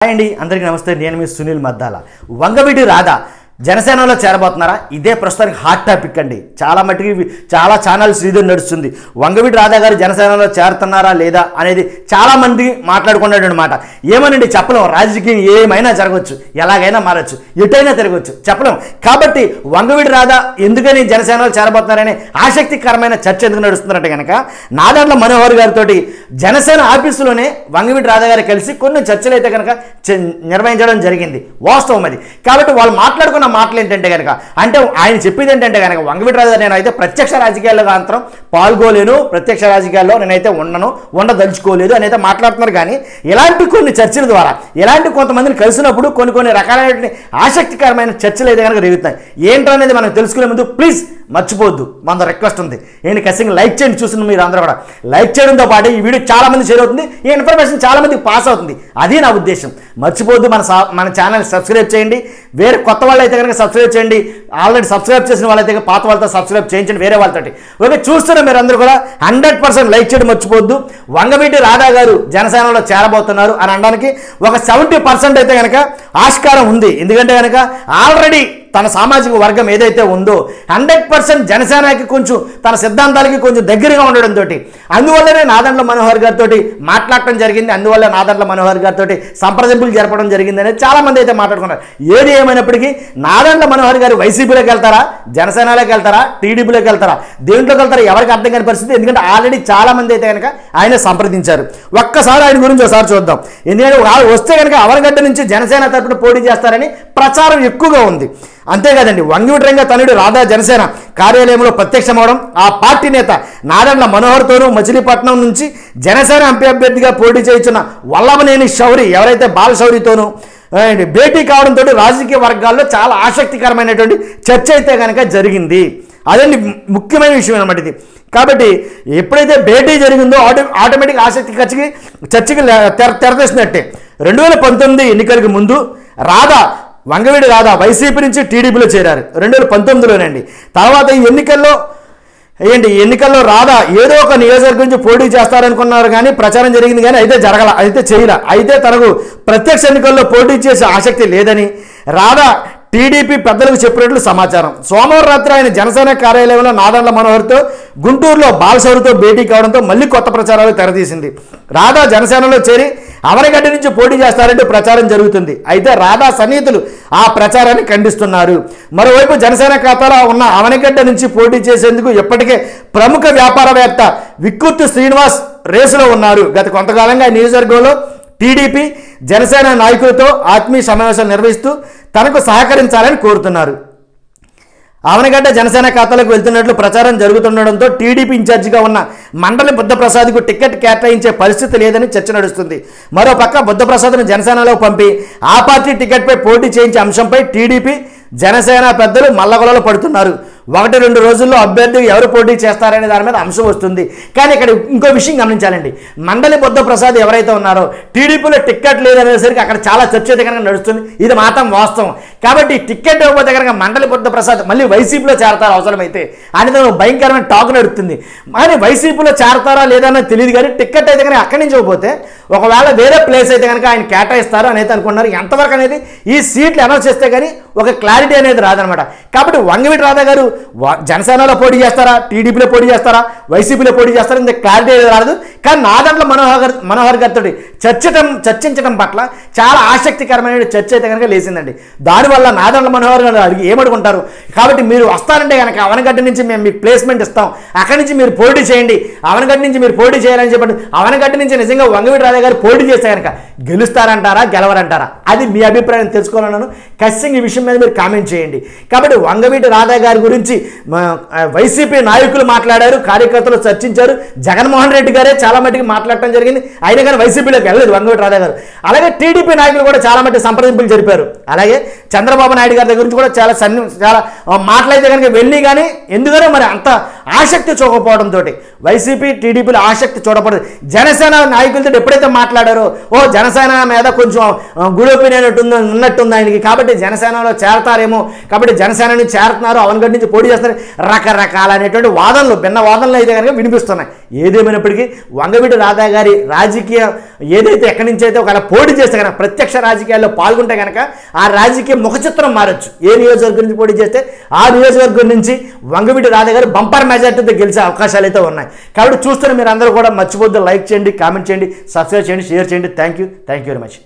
Hi అండి, అందరికీ నమస్తే. నేను మీ సునీల్ మద్దాల. వంగవీటి రాధా జనసేనలో చేరబోతున్నారా? ఇదే ప్రస్తుతానికి హాట్ టాపిక్ అండి. చాలా మట్టుకి చాలా ఛానల్స్ ఇది నడుస్తుంది. వంగవీటి రాధా గారు జనసేనలో చేరుతున్నారా లేదా అనేది చాలా మంది మాట్లాడుకున్నాడు అనమాట. ఏమనండి చెప్పలేం. రాజకీయం ఏమైనా జరగవచ్చు, ఎలాగైనా మారచ్చు, ఎటైనా తిరగవచ్చు, చెప్పలేం. కాబట్టి వంగవీటి రాధా ఎందుకని జనసేనలో చేరబోతున్నారనే ఆసక్తికరమైన చర్చ ఎందుకు నడుస్తున్నారంటే కనుక నాదెండ్ల మనోహర్ గారితో జనసేన ఆఫీసులోనే వంగవీటి రాధా గారు కలిసి కొన్ని చర్చలు అయితే కనుక నిర్వహించడం జరిగింది. వాస్తవం అది. కాబట్టి వాళ్ళు మాట్లాడుకున్న మాటలు ఏంటంటే కనుక, అంటే ఆయన చెప్పేది ఏంటంటే కనుక, వంగవీటి రాధా నేనైతే ప్రత్యక్ష రాజకీయాల్లో మాత్రం పాల్గొలేను, ప్రత్యక్ష రాజకీయాల్లో నేనైతే ఉండదలుచుకోలేదు అని అయితే మాట్లాడుతున్నారు. కానీ ఇలాంటి కొన్ని చర్చల ద్వారా ఇలాంటి కొంతమందిని కలిసినప్పుడు కొన్ని రకాలైన ఆసక్తికరమైన చర్చలు అయితే కనుక రేగుతాయి. ఏంటనేది మనం తెలుసుకునే ముందు ప్లీజ్ మర్చిపోవద్దు, మన రిక్వెస్ట్ ఉంది. ఏంటి ఖచ్చితంగా లైక్ చేయండి. చూసిన మీరు అందరూ కూడా లైక్ చేయడంతో పాటు ఈ వీడియో చాలా మంది షేర్ అవుతుంది, ఈ ఇన్ఫర్మేషన్ చాలా మందికి పాస్ అవుతుంది. అది నా ఉద్దేశం. మర్చిపోవద్దు. మన ఛానల్ సబ్స్క్రైబ్ చేయండి. వేరే కొత్త వాళ్ళు అయితే కనుక సబ్స్క్రైబ్ చేయండి. ఆల్రెడీ సబ్స్క్రైబ్ చేసిన వాళ్ళైతే పాత వాళ్ళతో సబ్స్క్రైబ్ చేయించండి, వేరే వాళ్ళతోటి. ఓకే, చూస్తున్న మీరు అందరూ కూడా 100% లైక్ చేయడం మర్చిపోవద్దు. వంగవీటి రాధా గారు జనసేనలో చేరబోతున్నారు అని అనడానికి ఒక 70% అయితే కనుక ఆస్కారం ఉంది. ఎందుకంటే కనుక ఆల్రెడీ తన సామాజిక వర్గం ఏదైతే ఉందో 100% జనసేనకి కొంచెం తన సిద్ధాంతాలకి కొంచెం దగ్గరగా ఉండడంతో అందువల్లనే నాదెండ్ల మనోహర్ గారితో మాట్లాడటం జరిగింది. అందువల్ల నాదెండ్ల మనోహర్ గారితో సంప్రదింపులు జరపడం జరిగింది అనేది చాలా మంది అయితే మాట్లాడుకున్నారు. ఏది ఏమైనప్పటికీ నాదెండ్ల మనోహర్ గారు వైసీపీలోకి వెళ్తారా, జనసేనలోకి వెళ్తారా, టీడీపీలోకి వెళ్తారా, దేంట్లోకి వెళ్తారా ఎవరికి అర్థం కాని పరిస్థితి. ఎందుకంటే ఆల్రెడీ చాలా మంది అయితే కనుక ఆయన సంప్రదించారు. ఒక్కసారి ఆయన గురించి ఒకసారి చూద్దాం. ఎందుకంటే వస్తే కనుక అవనగడ్డ నుంచి జనసేన తరపున పోటీ చేస్తారని ప్రచారం ఎక్కువగా ఉంది. అంతేకాదండి, వంగవీటి రంగ తనయుడు రాధా జనసేన కార్యాలయంలో ప్రత్యక్షమవడం, ఆ పార్టీ నేత నాదెండ్ల మనోహర్తోనూ మచిలీపట్నం నుంచి జనసేన ఎంపీ అభ్యర్థిగా పోటీ చేయించిన వల్లభనేని శౌరి ఎవరైతే బాలశౌరితోనూ భేటీ కావడంతో రాజకీయ వర్గాల్లో చాలా ఆసక్తికరమైనటువంటి చర్చ అయితే కనుక జరిగింది. అదండి ముఖ్యమైన విషయం అనమాట ఇది. కాబట్టి ఎప్పుడైతే భేటీ జరిగిందో ఆటోమేటిక్ చర్చకి తెరతీసినట్టే. 2019 ఎన్నికలకు ముందు వంగవీటి రాధా వైసీపీ నుంచి టీడీపీలో చేరారు 2019లోనండి. తర్వాత ఈ ఎన్నికల్లో రాధా ఏదో ఒక నియోజకవర్గం నుంచి పోటీ చేస్తారనుకున్నారు, కానీ ప్రచారం జరిగింది, కానీ అయితే చేయలే. అయితే తనకు ప్రత్యక్ష ఎన్నికల్లో పోటీ చేసే ఆసక్తి లేదని రాధా టీడీపీ పెద్దలకు చెప్పినట్లు సమాచారం. సోమవారం రాత్రి ఆయన జనసేన కార్యాలయంలో నాదెండ్ల మనోహర్తో, గుంటూరులో బాలశౌరితో భేటీ కావడంతో మళ్ళీ కొత్త ప్రచారాలు తెరతీసింది. రాధా జనసేనలో చేరి అవనగడ్డ నుంచి పోటీ చేస్తారంటూ ప్రచారం జరుగుతుంది. అయితే రాధా సన్నిహితులు ఆ ప్రచారాన్ని ఖండిస్తున్నారు. మరోవైపు జనసేన ఖాతాలో ఉన్న అవనగడ్డ నుంచి పోటీ చేసేందుకు ఇప్పటికే ప్రముఖ వ్యాపారవేత్త విక్కుర్తి శ్రీనివాస్ రేసులో ఉన్నారు. గత కొంతకాలంగా నియోజకవర్గంలో టీడీపీ జనసేన నాయకులతో ఆత్మీయ సమావేశాలు నిర్వహిస్తూ తనకు సహకరించాలని కోరుతున్నారు. అవనగడ్డ జనసేన ఖాతాలకు వెళ్తున్నట్లు ప్రచారం జరుగుతుండడంతో టీడీపీ ఇన్ఛార్జిగా ఉన్న మండలి బుద్ధప్రసాద్కు టికెట్ కేటాయించే పరిస్థితి లేదని చర్చ నడుస్తుంది. మరోపక్క బుద్ధప్రసాద్ను జనసేనలో పంపి ఆ పార్టీ టికెట్పై పోటీ చేయించే అంశంపై టీడీపీ జనసేన పెద్దలు మల్లగొలలో పడుతున్నారు. 1-2 రోజుల్లో అభ్యర్థి ఎవరు పోటీ చేస్తారనే దాని మీద అంశం వస్తుంది. కానీ ఇక్కడ ఇంకో విషయం గమనించాలండి. మండలి బుద్ధప్రసాద్ ఎవరైతే ఉన్నారో టీడీపీలో టికెట్ లేదనేసరికి అక్కడ చాలా చర్చ అయితే కనుక నడుస్తుంది. ఇది మాత్రం వాస్తవం. కాబట్టి టికెట్ ఇవ్వకపోతే కనుక మండలి బుద్ధప్రసాద్ మళ్ళీ వైసీపీలో చేరతారు అవసరమైతే అనేది భయంకరమైన టాక్ నడుస్తుంది. కానీ వైసీపీలో చేరతారా లేదన్నది తెలియదు. కానీ టికెట్ అయితే కనుక అక్కడి నుంచి ఇవ్వకపోతే ఒకవేళ వేరే ప్లేస్ అయితే కనుక ఆయన కేటాయిస్తారు అని అయితే అనుకున్నారు. ఎంతవరకు అనేది ఈ సీట్లు అనౌన్స్ చేస్తే కానీ ఒక క్లారిటీ అనేది రాదనమాట. కాబట్టి వంగవీటి రాధా గారు జనసేనలో పోటీ చేస్తారా, టీడీపీలో పోటీ చేస్తారా, వైసీపీలో పోటీ చేస్తారా ఇంత క్లారిటీ అనేది రాదు. కానీ నాదెండ్ల మనోహర్ గారితో చర్చించడం పట్ల చాలా ఆసక్తికరమైన చర్చ అయితే కనుక లేచిందండి. దానివల్ల నాదెండ్ల మనోహర్ గారు అడిగి ఏమడుకుంటారు, కాబట్టి మీరు వస్తారంటే కనుక అవనగడ్డ నుంచి మేము మీకు ప్లేస్మెంట్ ఇస్తాం, అక్కడి నుంచి మీరు పోటీ చేయండి, అవనగడ్డ నుంచి మీరు పోటీ చేయాలని చెప్పండి. అవనగడ్డ నుంచి నిజంగా వంగవీటి రాధా గారు పోటీ చేస్తే కనుక గెలుస్తారంటారా, గెలవరంటారా, అది మీ అభిప్రాయం తెలుసుకోవాలన్నాను. ఖచ్చితంగా ఈ విషయం మీద మీరు కామెంట్ చేయండి. కాబట్టి వంగవీటి రాధా గారి గురించి వైసీపీ నాయకులు మాట్లాడారు, కార్యకర్తలు చర్చించారు. జగన్మోహన్ రెడ్డి గారే చాలా మట్టికి మాట్లాడటం జరిగింది. అయినా కానీ వైసీపీలోకి వెళ్ళలేదు వంగవీటి రాధా గారు. అలాగే టీడీపీ నాయకులు కూడా చాలా మట్టి సంప్రదింపులు జరిపారు. అలాగే చంద్రబాబు నాయుడు గారి దగ్గర నుంచి కూడా చాలా మాటలైతే కనుక వెళ్ళి, కానీ ఎందుకనో మరి అంత ఆసక్తి చూపకపోవడంతో వైసీపీ టీడీపీలో ఆసక్తి చూడకూడదు. జనసేన నాయకులతో ఎప్పుడైతే మాట్లాడారో జనసేన మీద కొంచెం గుడ్ ఒపీనియన్ ఉన్నట్టుంది ఆయనకి, కాబట్టి జనసేనలో చేరతారేమో, కాబట్టి జనసేనని చేరుతున్నారు, అవనగడ్డ నుంచి పోటీ చేస్తారు, రకరకాలైనటువంటి వాదనలు, భిన్న వాదనలు అయితే కనుక వినిపిస్తున్నాయి. ఏదేమైనప్పటికీ వంగవీటి రాధా గారి రాజకీయ ఏదైతే ఎక్కడి నుంచి అయితే ఒకవేళ పోటీ చేస్తే కనుక, ప్రత్యక్ష రాజకీయాల్లో పాల్గొంటే కనుక ఆ రాజకీయ ముఖచిత్రం మారచ్చు. ఏ నియోజకవర్గం నుంచి పోటీ చేస్తే ఆ నియోజకవర్గం నుంచి వంగవీటి రాధా గారు బంపర్ మెజార్టీతో గెలిచే అవకాశాలు అయితే ఉన్నాయి. కాబట్టి చూస్తున్న మీరు అందరూ కూడా మర్చిపోద్దు, లైక్ చేయండి, కామెంట్ చేయండి, సబ్స్క్రైబ్ చేయండి, షేర్ చేయండి. Thank you very much.